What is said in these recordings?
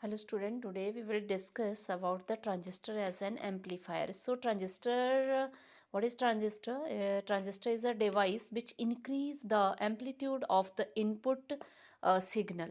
Hello student, today we will discuss about the transistor as an amplifier. So transistor, what is transistor? Transistor is a device which increase the amplitude of the input signal.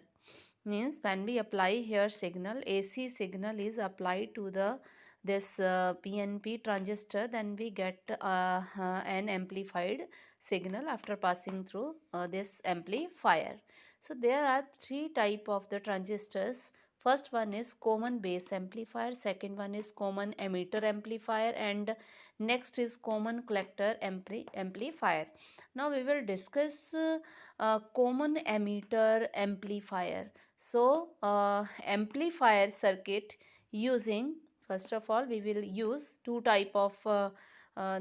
Means when we apply here signal, AC signal is applied to the this PNP transistor, then we get an amplified signal after passing through this amplifier. So there are three type of the transistors. First one is common base amplifier, second one is common emitter amplifier, and next is common collector amplifier. Now we will discuss common emitter amplifier. So amplifier circuit using, first of all we will use two type of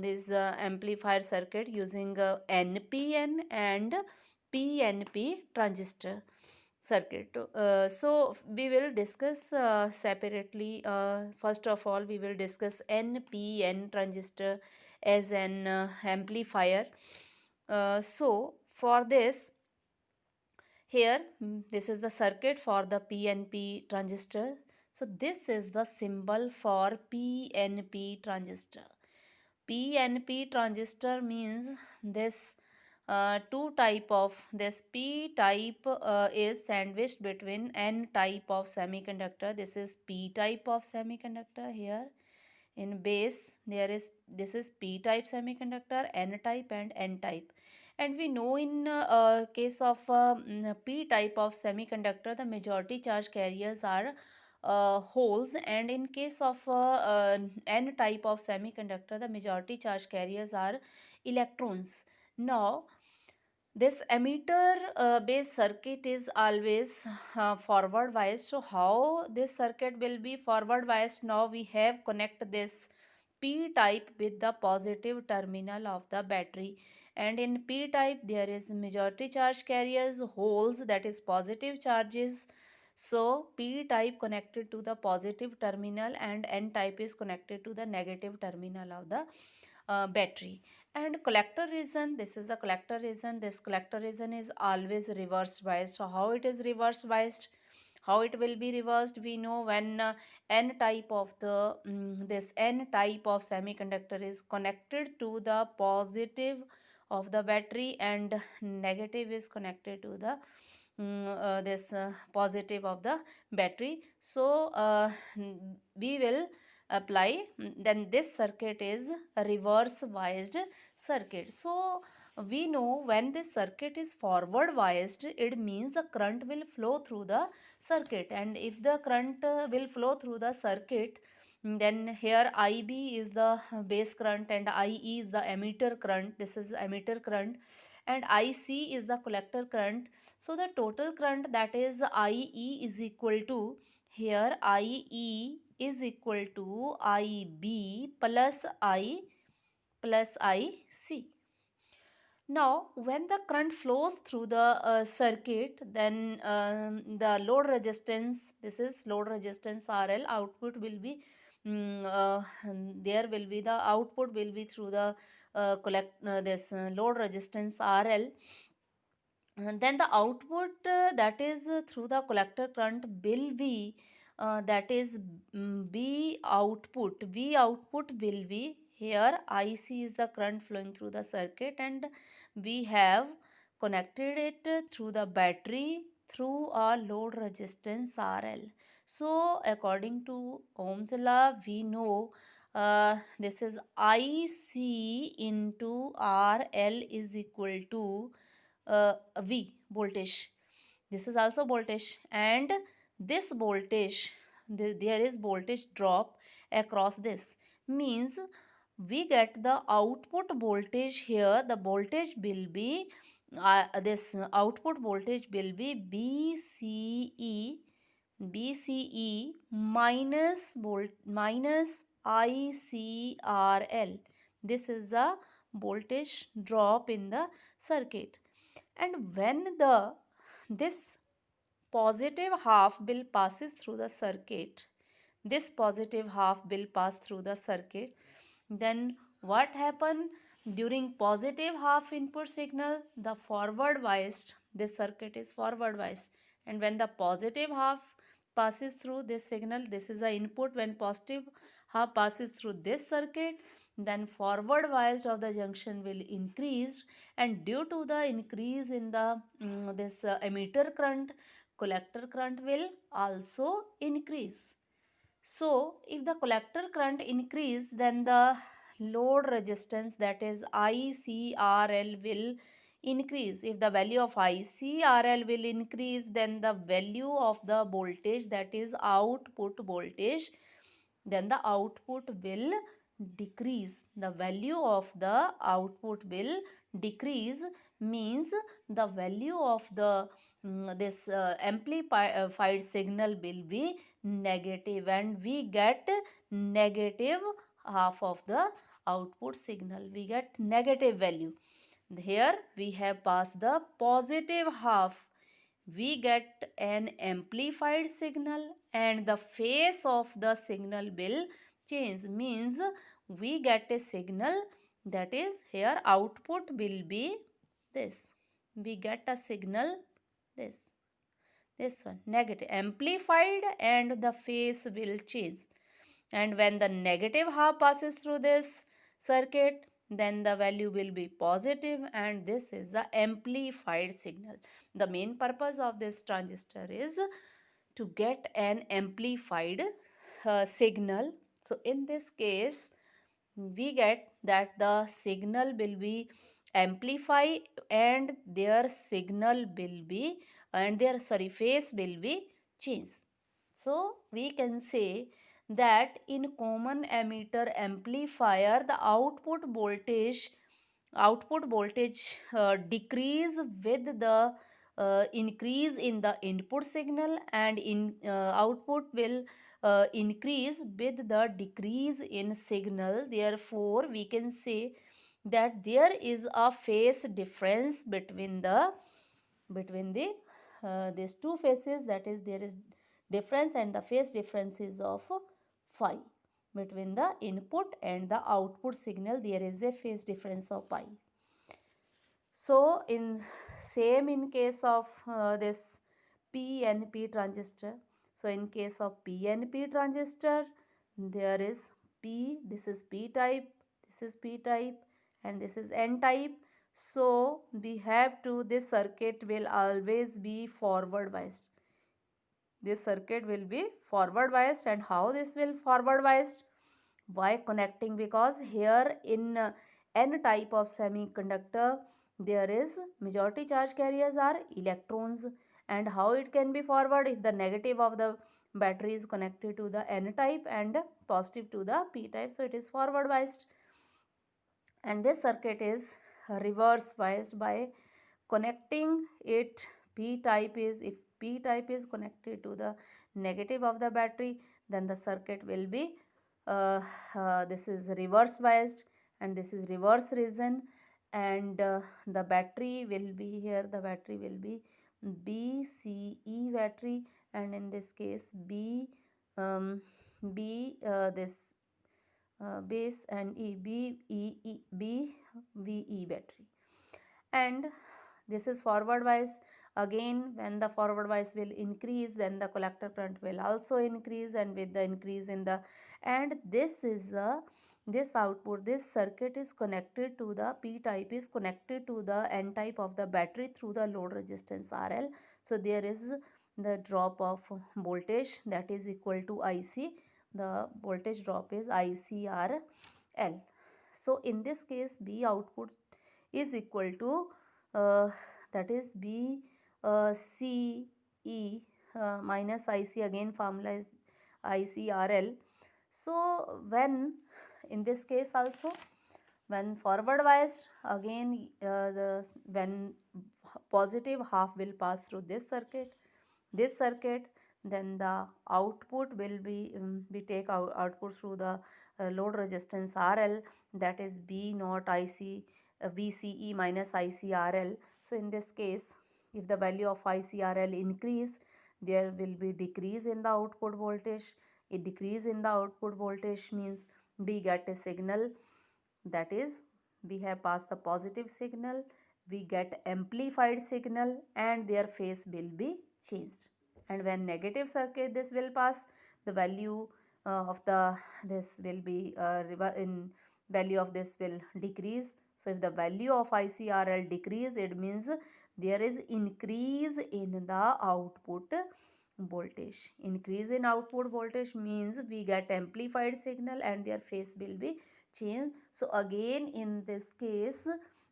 this amplifier circuit using NPN and PNP transistor circuit. So we will discuss separately. First of all we will discuss NPN transistor as an amplifier. So for this, here this is the circuit for the PNP transistor. So this is the symbol for PNP transistor. PNP transistor means this two type of this P type is sandwiched between N type of semiconductor. This is P type of semiconductor. Here in base there is, this is P type semiconductor, N type and N type. And we know in case of P type of semiconductor, the majority charge carriers are holes, and in case of N type of semiconductor, the majority charge carriers are electrons. Now this emitter based circuit is always forward biased. So how this circuit will be forward biased? Now we have connect this P type with the positive terminal of the battery, and in P type there is majority charge carriers holes, that is positive charges. So P type connected to the positive terminal and N type is connected to the negative terminal of the battery. And collector region, this is the collector region. This collector region is always reverse biased. So how it is reverse biased? How it will be reversed? We know when N type of the this N type of semiconductor is connected to the positive of the battery and negative is connected to the this positive of the battery. So we will apply, then this circuit is a reverse biased circuit. So we know when this circuit is forward biased, it means the current will flow through the circuit, and if the current will flow through the circuit, then here IB is the base current and IE is the emitter current. This is emitter current, and IC is the collector current. So the total current, that is IE, is equal to, here IE is equal to IB plus IC. Now when the current flows through the circuit, then the load resistance, this is load resistance RL, output will be there will be the output will be through the this load resistance RL. And then the output, that is through the collector current will be that is B output. V output will be, here IC is the current flowing through the circuit, and we have connected it through the battery through a load resistance RL. So according to Ohm's law, we know this is IC into RL is equal to V voltage. This is also voltage, and this voltage, there is voltage drop across this, means we get the output voltage. Here the voltage will be this output voltage will be BCE minus minus ICRL. This is the voltage drop in the circuit. And when the this positive half will passes through the circuit, this positive half will pass through the circuit, then what happen? During positive half input signal, the forward biased, this circuit is forward biased, and when the positive half passes through this signal, this is the input. When positive half passes through this circuit, then forward bias of the junction will increase, and due to the increase in the this emitter current, collector current will also increase. So if the collector current increase, then the load resistance, that is ICRL, will increase. If the value of ICRL will increase, then the value of the voltage, that is output voltage, then the output will decrease. The value of the output will decrease, means the value of the this amplified signal will be negative, and we get negative half of the output signal, we get negative value. Here we have passed the positive half, we get an amplified signal, and the phase of the signal will change, means we get a signal, that is here output will be this, we get a signal this one negative amplified, and the phase will change. And when the negative half passes through this circuit, then the value will be positive, and this is the amplified signal. The main purpose of this transistor is to get an amplified signal. So in this case, we get that the signal will be amplified, and their signal will be, and their phase will be changed. So we can say that in common emitter amplifier, the output voltage decrease with the increase in the input signal, and in output will increase with the decrease in signal. Therefore we can say that there is a phase difference between the these two phases, that is there is difference, and the phase difference is of phi. Between the input and the output signal, there is a phase difference of pi. So in case of this PNP transistor. So in case of PNP transistor, there is P, this is P type, this is P type, and this is N type. So we have to, this circuit will always be forward biased. This circuit will be forward biased. And how this will forward biased? By connecting, because here in N type of semiconductor, there is majority charge carriers are electrons. And how it can be forward? If the negative of the battery is connected to the N type and positive to the P type, so it is forward biased. And this circuit is reverse biased by connecting it. P type is, if P type is connected to the negative of the battery, then the circuit will be this is reverse biased, and this is reverse region, and the battery will be here, the battery will be BCE battery, and in this case B this base, and BVE battery. And this is forward bias. Again, when the forward bias will increase, then the collector current will also increase, and with the increase in the, and this is the, this output, this circuit is connected to the P type is connected to the N type of the battery through the load resistance RL. So there is the drop of voltage, that is equal to IC. The voltage drop is ICRL. So in this case, B output is equal to that is B CE minus IC, again formula is ICRL. So when in this case also, when forward biased, again when positive half will pass through this circuit, then the output will be we take output through the load resistance RL, that is B naught IC VCE minus ICRL. So in this case, if the value of ICRL increase, there will be decrease in the output voltage. A decrease in the output voltage means we get a signal, that is we have passed the positive signal, we get amplified signal, and their phase will be changed. and when negative circuit this will pass, the value of the this will be in value of this will decrease. So if the value of ICRL decrease, it means there is increase in the output voltage. Increase in output voltage means we get amplified signal and their phase will be changed. So again in this case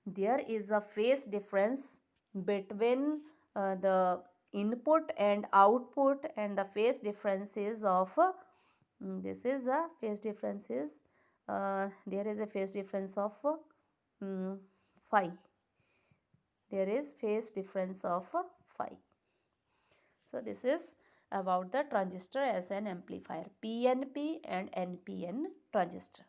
there is a phase difference between the input and output, and the phase differences of this is the phase differences, there is a phase difference of phi. There is phase difference of phi. So this is about the transistor as an amplifier, PNP and NPN transistor.